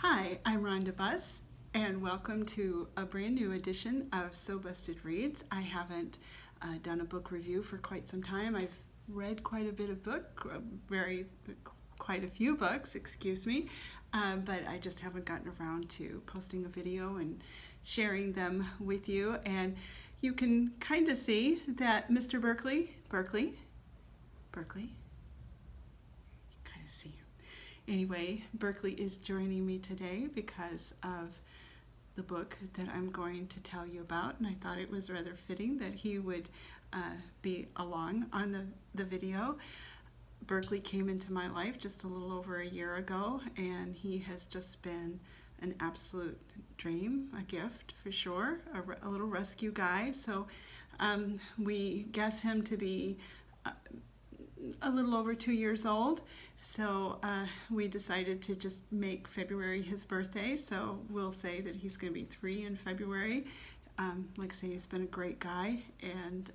Hi, I'm Rhonda Buss, and welcome to a brand new edition of Sewbussted Reads. I haven't done a book review for quite some time. I've read quite a bit of quite a few books, excuse me, but I just haven't gotten around to posting a video and sharing them with you. And you can kind of see that Mr. Berkley, kind of see. Anyway, Berkley is joining me today because of the book that I'm going to tell you about, and I thought it was rather fitting that he would be along on the video. Berkley came into my life just a little over a year ago, and he has just been an absolute dream, a gift for sure, a little rescue guy. So we guess him to be a little over 2 years old. So we decided to just make February his birthday, so we'll say that he's going to be 3 in February. Like I say, he's been a great guy, and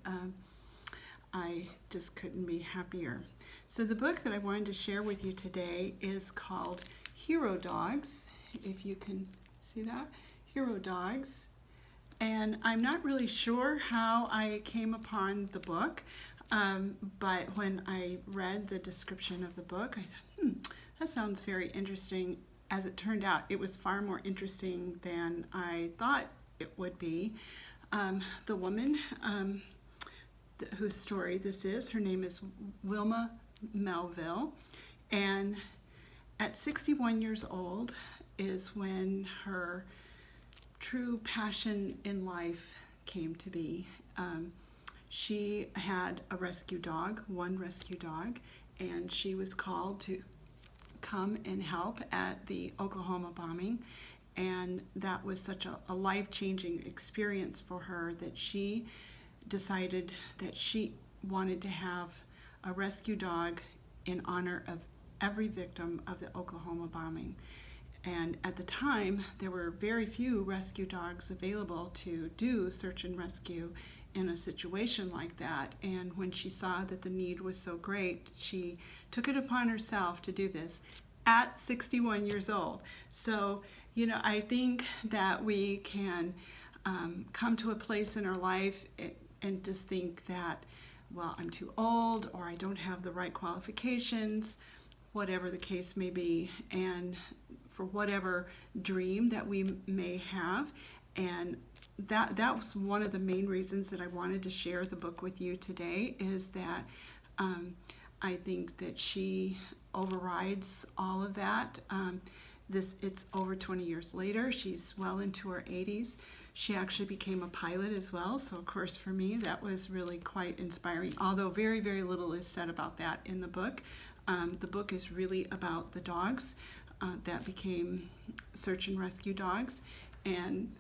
I just couldn't be happier. So the book that I wanted to share with you today is called Hero Dogs, if you can see that, Hero Dogs. And I'm not really sure how I came upon the book. But when I read the description of the book, I thought, that sounds very interesting. As it turned out, it was far more interesting than I thought it would be. The woman whose story this is, her name is Wilma Melville, and at 61 years old is when her true passion in life came to be. She had a rescue dog, one rescue dog, and she was called to come and help at the Oklahoma bombing. And that was such a life-changing experience for her that she decided that she wanted to have a rescue dog in honor of every victim of the Oklahoma bombing. And at the time, there were very few rescue dogs available to do search and rescue in a situation like that. And when she saw that the need was so great, she took it upon herself to do this at 61 years old. So, I think that we can come to a place in our life and just think that, well, I'm too old, or I don't have the right qualifications, whatever the case may be, and for whatever dream that we may have. And that was one of the main reasons that I wanted to share the book with you today, is that I think that she overrides all of that. It's over 20 years later. She's well into her 80s. She actually became a pilot as well, so of course for me that was really quite inspiring, although very, very little is said about that in the book. The book is really about the dogs that became search and rescue dogs, and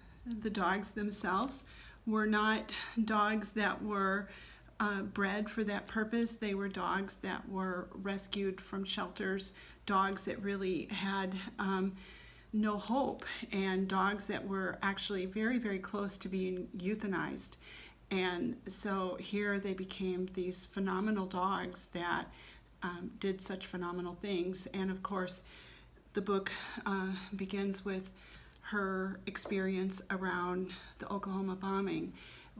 the dogs themselves were not dogs that were bred for that purpose. They were dogs that were rescued from shelters, dogs that really had no hope, and dogs that were actually very, very close to being euthanized. And so here they became these phenomenal dogs that did such phenomenal things. And of course, the book begins with her experience around the Oklahoma bombing.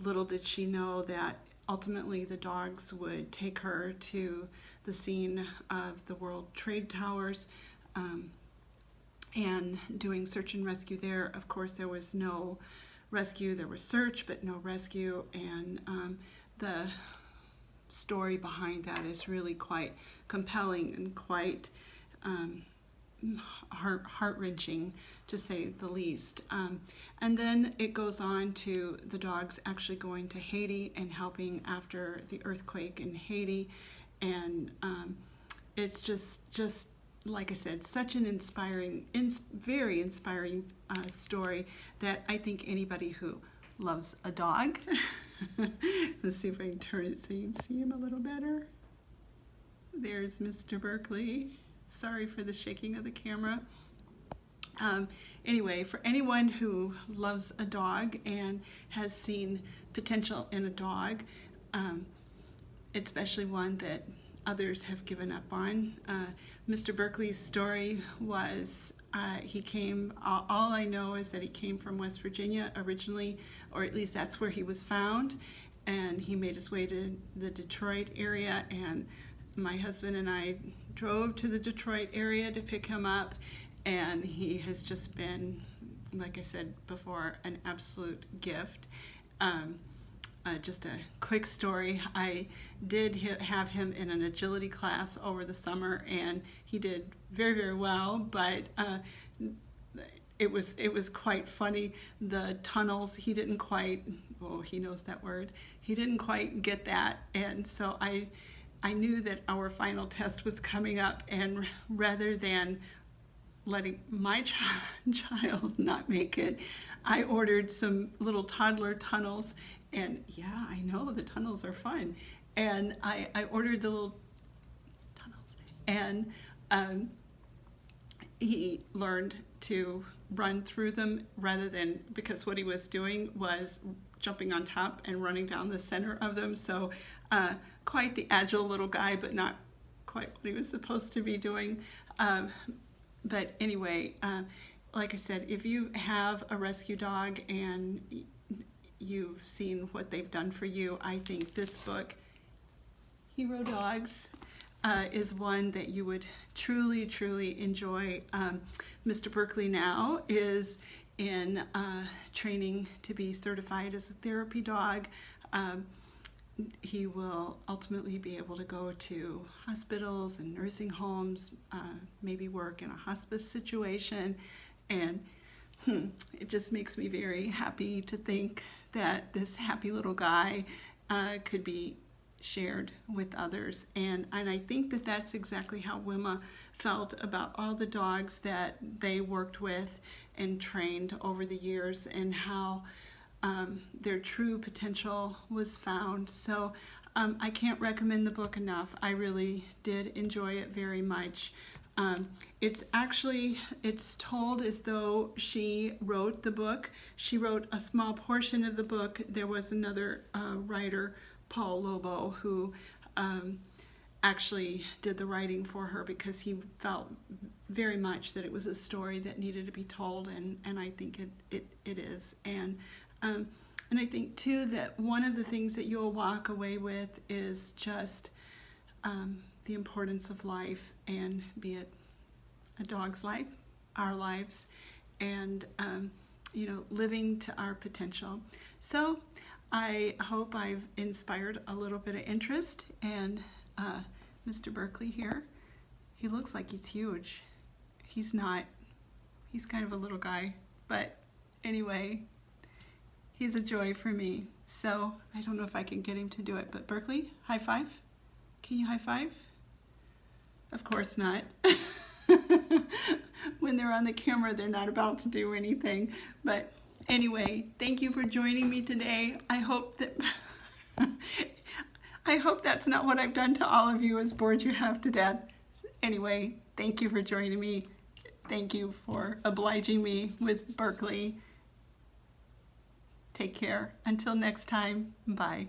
Little did she know that ultimately the dogs would take her to the scene of the World Trade Towers and doing search and rescue there. Of course, there was no rescue. There was search, but no rescue. And the story behind that is really quite compelling and quite heart-wrenching, to say the least. And then it goes on to the dogs actually going to Haiti and helping after the earthquake in Haiti. And it's just like I said, such an inspiring, very inspiring story that I think anybody who loves a dog, let's see if I can turn it so you can see him a little better. There's Mr. Berkley. Sorry for the shaking of the camera. Anyway, for anyone who loves a dog and has seen potential in a dog, especially one that others have given up on, Mr. Berkley's story was He came, all I know is that he came from West Virginia originally, or at least that's where he was found. And he made his way to the Detroit area, and my husband and I drove to the Detroit area to pick him up, and he has just been, like I said before, an absolute gift. Just a quick story. I did have him in an agility class over the summer, and he did very, very well, but it was quite funny. The tunnels, he didn't quite, oh, he knows that word. He didn't quite get that, and so I knew that our final test was coming up, and rather than letting my child not make it, I ordered some little toddler tunnels, and yeah, I know the tunnels are fun, and I ordered the little tunnels, and he learned to run through them rather than, because what he was doing was jumping on top and running down the center of them. So quite the agile little guy, but not quite what he was supposed to be doing. But anyway, like I said, if you have a rescue dog and you've seen what they've done for you, I think this book, Hero Dogs, is one that you would truly, truly enjoy. Mr. Berkley now is in training to be certified as a therapy dog. He will ultimately be able to go to hospitals and nursing homes, maybe work in a hospice situation, and it just makes me very happy to think that this happy little guy could be shared with others. And I think that that's exactly how Wilma felt about all the dogs that they worked with and trained over the years, and how their true potential was found. So I can't recommend the book enough. I really did enjoy it very much. It's told as though she wrote the book. She wrote a small portion of the book. There was another writer, Paul Lobo, who actually did the writing for her because he felt very much that it was a story that needed to be told, and I think it is. And I think too that one of the things that you'll walk away with is just the importance of life, and be it a dog's life, our lives, and living to our potential. So I hope I've inspired a little bit of interest. And Mr. Berkley here, he looks like he's huge. He's not. He's kind of a little guy, but anyway, he's a joy for me. So I don't know if I can get him to do it, but Berkley, high five. Can you high five? Of course not. When they're on the camera, they're not about to do anything. But anyway, thank you for joining me today. I hope that's not what I've done to all of you, is bored you half to death. Anyway, thank you for joining me. Thank you for obliging me with Berkley. Take care. Until next time, bye.